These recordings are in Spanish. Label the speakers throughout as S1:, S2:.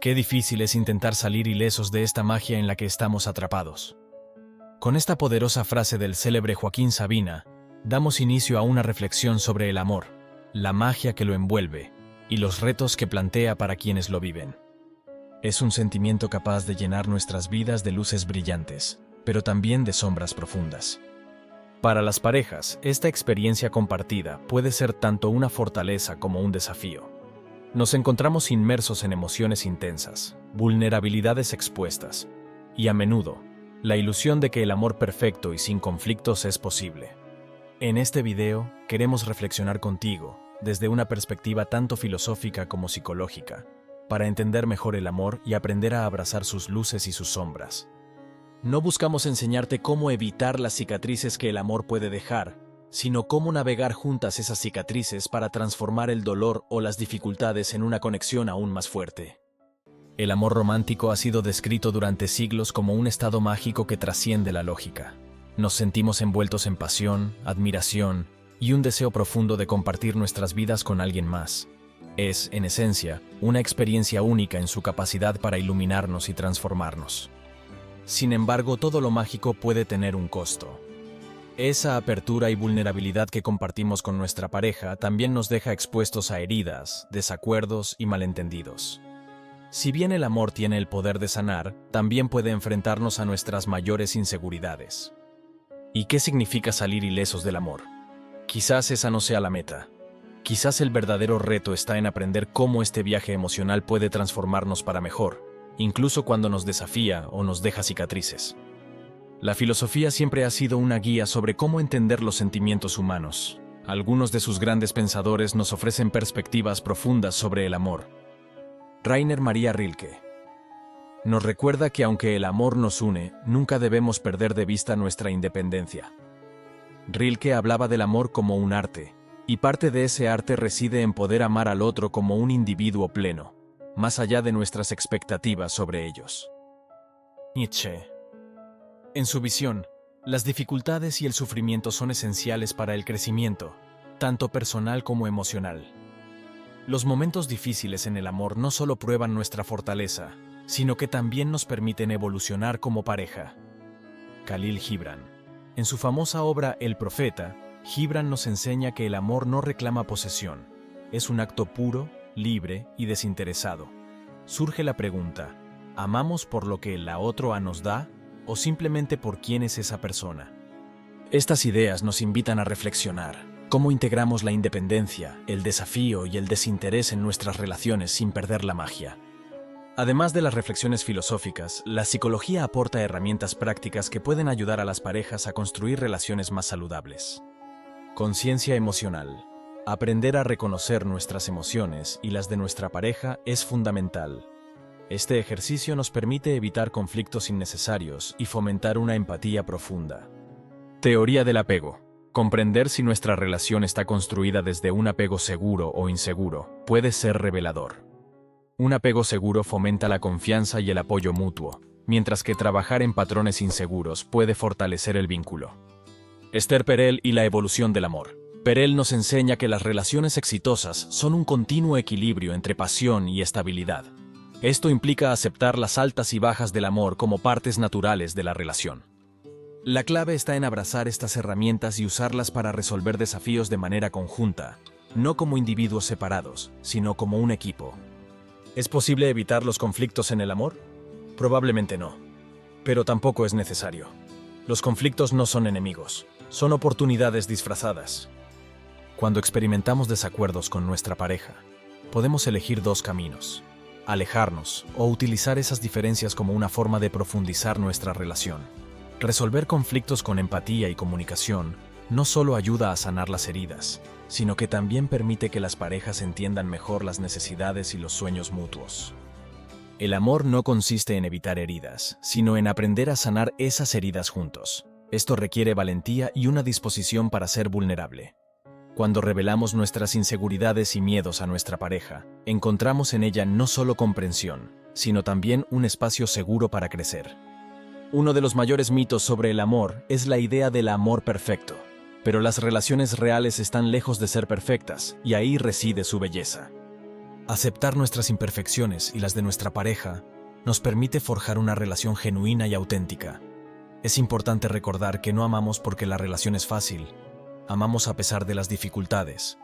S1: Qué difícil es intentar salir ilesos de esta magia en la que estamos atrapados. Con esta poderosa frase del célebre Joaquín Sabina, damos inicio a una reflexión sobre el amor, la magia que lo envuelve y los retos que plantea para quienes lo viven. Es un sentimiento capaz de llenar nuestras vidas de luces brillantes, pero también de sombras profundas. Para las parejas, esta experiencia compartida puede ser tanto una fortaleza como un desafío. Nos encontramos inmersos en emociones intensas, vulnerabilidades expuestas, y a menudo, la ilusión de que el amor perfecto y sin conflictos es posible. En este video, queremos reflexionar contigo, desde una perspectiva tanto filosófica como psicológica, para entender mejor el amor y aprender a abrazar sus luces y sus sombras. No buscamos enseñarte cómo evitar las cicatrices que el amor puede dejar, sino cómo navegar juntas esas cicatrices para transformar el dolor o las dificultades en una conexión aún más fuerte. El amor romántico ha sido descrito durante siglos como un estado mágico que trasciende la lógica. Nos sentimos envueltos en pasión, admiración y un deseo profundo de compartir nuestras vidas con alguien más. Es, en esencia, una experiencia única en su capacidad para iluminarnos y transformarnos. Sin embargo, todo lo mágico puede tener un costo. Esa apertura y vulnerabilidad que compartimos con nuestra pareja también nos deja expuestos a heridas, desacuerdos y malentendidos. Si bien el amor tiene el poder de sanar, también puede enfrentarnos a nuestras mayores inseguridades. ¿Y qué significa salir ilesos del amor? Quizás esa no sea la meta. Quizás el verdadero reto está en aprender cómo este viaje emocional puede transformarnos para mejor, incluso cuando nos desafía o nos deja cicatrices. La filosofía siempre ha sido una guía sobre cómo entender los sentimientos humanos. Algunos de sus grandes pensadores nos ofrecen perspectivas profundas sobre el amor. Rainer Maria Rilke nos recuerda que aunque el amor nos une, nunca debemos perder de vista nuestra independencia. Rilke hablaba del amor como un arte, y parte de ese arte reside en poder amar al otro como un individuo pleno, más allá de nuestras expectativas sobre ellos. Nietzsche. En su visión, las dificultades y el sufrimiento son esenciales para el crecimiento, tanto personal como emocional. Los momentos difíciles en el amor no solo prueban nuestra fortaleza, sino que también nos permiten evolucionar como pareja. Khalil Gibran. En su famosa obra El Profeta, Gibran nos enseña que el amor no reclama posesión, es un acto puro, libre y desinteresado. Surge la pregunta, ¿amamos por lo que la otra nos da o simplemente por quién es esa persona? Estas ideas nos invitan a reflexionar. ¿Cómo integramos la independencia, el desafío y el desinterés en nuestras relaciones sin perder la magia? Además de las reflexiones filosóficas, la psicología aporta herramientas prácticas que pueden ayudar a las parejas a construir relaciones más saludables. Conciencia emocional. Aprender a reconocer nuestras emociones y las de nuestra pareja es fundamental. Este ejercicio nos permite evitar conflictos innecesarios y fomentar una empatía profunda. Teoría del apego. Comprender si nuestra relación está construida desde un apego seguro o inseguro puede ser revelador. Un apego seguro fomenta la confianza y el apoyo mutuo, mientras que trabajar en patrones inseguros puede fortalecer el vínculo. Esther Perel y la evolución del amor. Perel nos enseña que las relaciones exitosas son un continuo equilibrio entre pasión y estabilidad. Esto implica aceptar las altas y bajas del amor como partes naturales de la relación. La clave está en abrazar estas herramientas y usarlas para resolver desafíos de manera conjunta, no como individuos separados, sino como un equipo. ¿Es posible evitar los conflictos en el amor? Probablemente no, pero tampoco es necesario. Los conflictos no son enemigos, son oportunidades disfrazadas. Cuando experimentamos desacuerdos con nuestra pareja, podemos elegir dos caminos: alejarnos o utilizar esas diferencias como una forma de profundizar nuestra relación. Resolver conflictos con empatía y comunicación no solo ayuda a sanar las heridas, sino que también permite que las parejas entiendan mejor las necesidades y los sueños mutuos. El amor no consiste en evitar heridas, sino en aprender a sanar esas heridas juntos. Esto requiere valentía y una disposición para ser vulnerable. Cuando revelamos nuestras inseguridades y miedos a nuestra pareja, encontramos en ella no solo comprensión, sino también un espacio seguro para crecer. Uno de los mayores mitos sobre el amor es la idea del amor perfecto, pero las relaciones reales están lejos de ser perfectas, y ahí reside su belleza. Aceptar nuestras imperfecciones y las de nuestra pareja nos permite forjar una relación genuina y auténtica. Es importante recordar que no amamos porque la relación es fácil, amamos a pesar de las dificultades.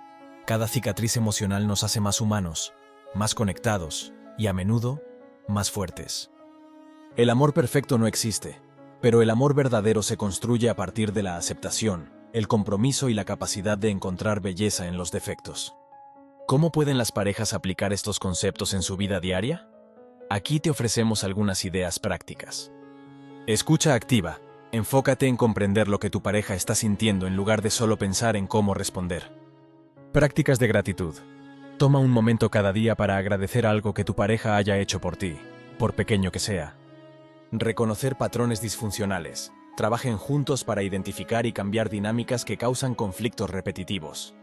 S1: Cada cicatriz emocional nos hace más humanos, más conectados y, a menudo, más fuertes. El amor perfecto no existe, pero el amor verdadero se construye a partir de la aceptación, el compromiso y la capacidad de encontrar belleza en los defectos. ¿Cómo pueden las parejas aplicar estos conceptos en su vida diaria? Aquí te ofrecemos algunas ideas prácticas. Escucha activa. Enfócate en comprender lo que tu pareja está sintiendo en lugar de solo pensar en cómo responder. Prácticas de gratitud. Toma un momento cada día para agradecer algo que tu pareja haya hecho por ti, por pequeño que sea. Reconocer patrones disfuncionales. Trabajen juntos para identificar y cambiar dinámicas que causan conflictos repetitivos.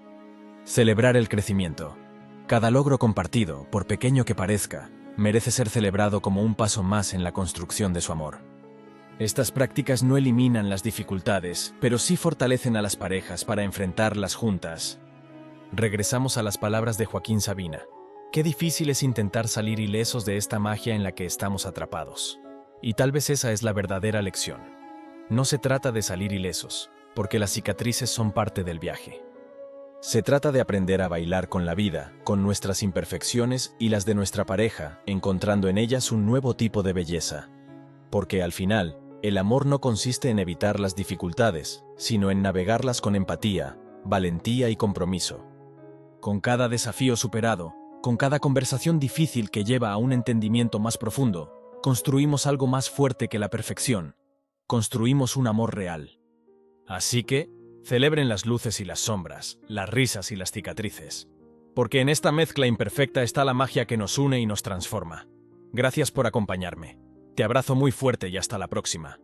S1: Celebrar el crecimiento. Cada logro compartido, por pequeño que parezca, merece ser celebrado como un paso más en la construcción de su amor. Estas prácticas no eliminan las dificultades, pero sí fortalecen a las parejas para enfrentarlas juntas. Regresamos a las palabras de Joaquín Sabina. Qué difícil es intentar salir ilesos de esta magia en la que estamos atrapados. Y tal vez esa es la verdadera lección. No se trata de salir ilesos, porque las cicatrices son parte del viaje. Se trata de aprender a bailar con la vida, con nuestras imperfecciones y las de nuestra pareja, encontrando en ellas un nuevo tipo de belleza. Porque al final, el amor no consiste en evitar las dificultades, sino en navegarlas con empatía, valentía y compromiso. Con cada desafío superado, con cada conversación difícil que lleva a un entendimiento más profundo, construimos algo más fuerte que la perfección. Construimos un amor real. Así que, celebren las luces y las sombras, las risas y las cicatrices. Porque en esta mezcla imperfecta está la magia que nos une y nos transforma. Gracias por acompañarme. Te abrazo muy fuerte y hasta la próxima.